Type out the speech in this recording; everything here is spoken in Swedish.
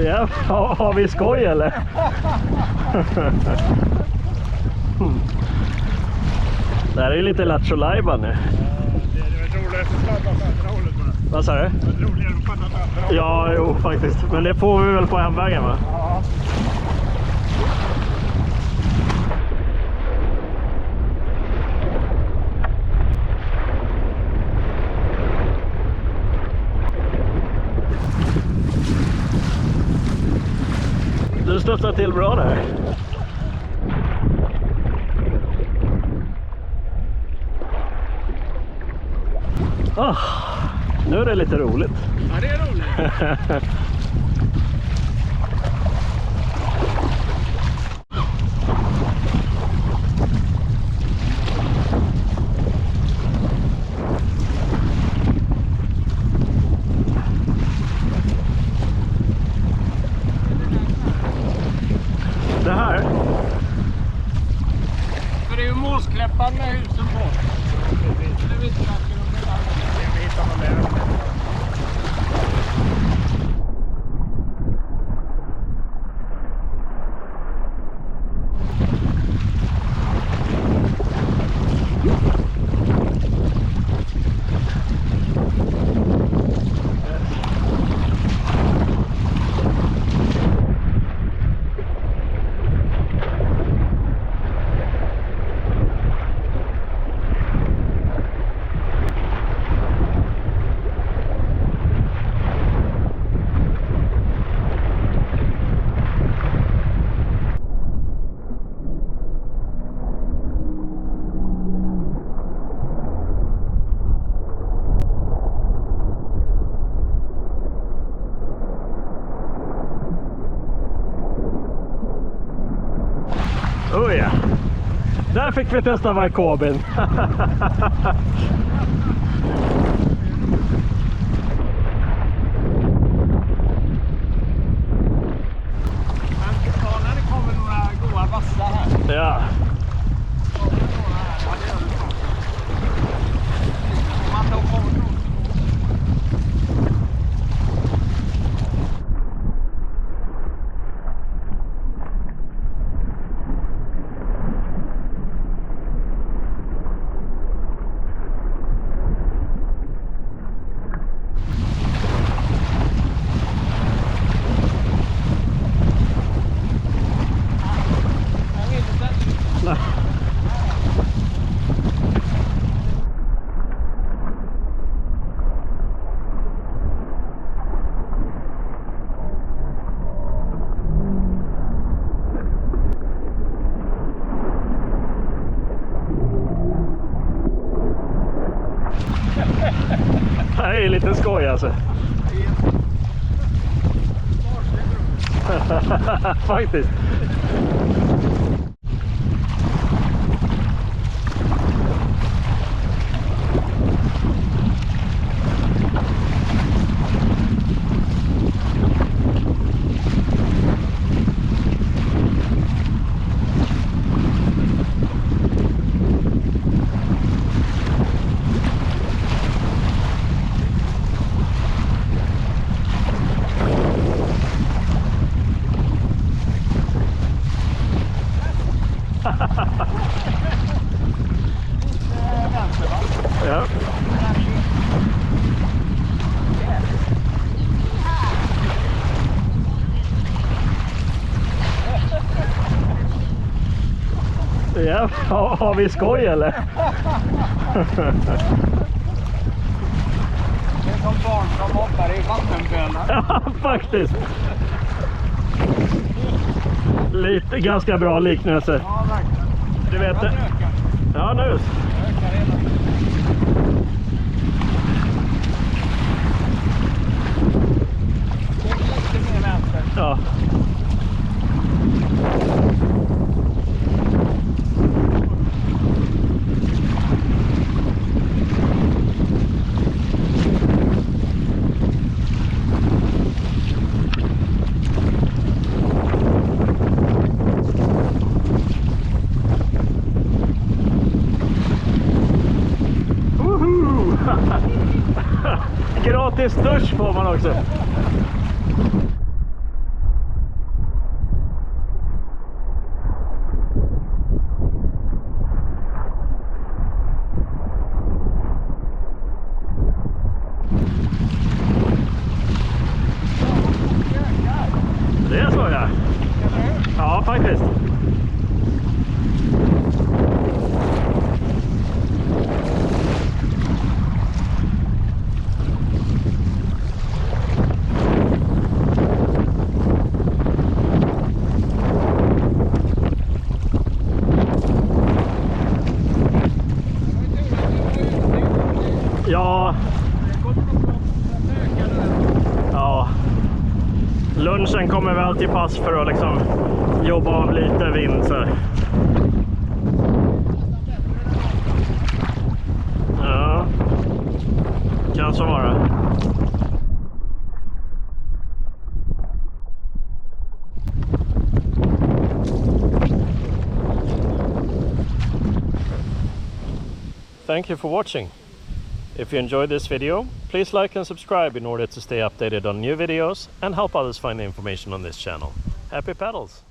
Ja, har vi skoj eller? Det här är ju lite Lattjo Lajban nu. Det är roligare att sladda åt andra hållet bara. Vad sa du? Det är roligare att sladda åt andra hållet. Ja, jo faktiskt. Men det får vi väl på hemvägen va? Ja. Du studsar till bra där. Nu är det lite roligt. Ja, det är roligt. Det här? För det är ju Måskläppan med husen på. Det vet jag inte om det är. Vi hittar någon där. Oh ja. Där fick vi testa Varkobin. När det kommer några goda vassar här. Ja. Det här är lite skoj alltså. Faktiskt. Ja. Ja, har vi skoj eller? Det är som barn som hoppar i vattenpölar. Ja, faktiskt. Lite ganska bra liknelse. Ja, verkligen. Du vet det. Ja, nu. Ökar hela tiden. Lite mer vänster. Ja. Gratis dusch får man också. Det är så, ja. Eller hur? Ja, faktiskt. Ja, Det kommer nog att öka nu. ja. Lunchen kommer väl till pass för att liksom jobba av lite vind så. Ja, kan så vara. Thank you for watching. If you enjoyed this video, please like and subscribe in order to stay updated on new videos and help others find information on this channel. Happy paddles!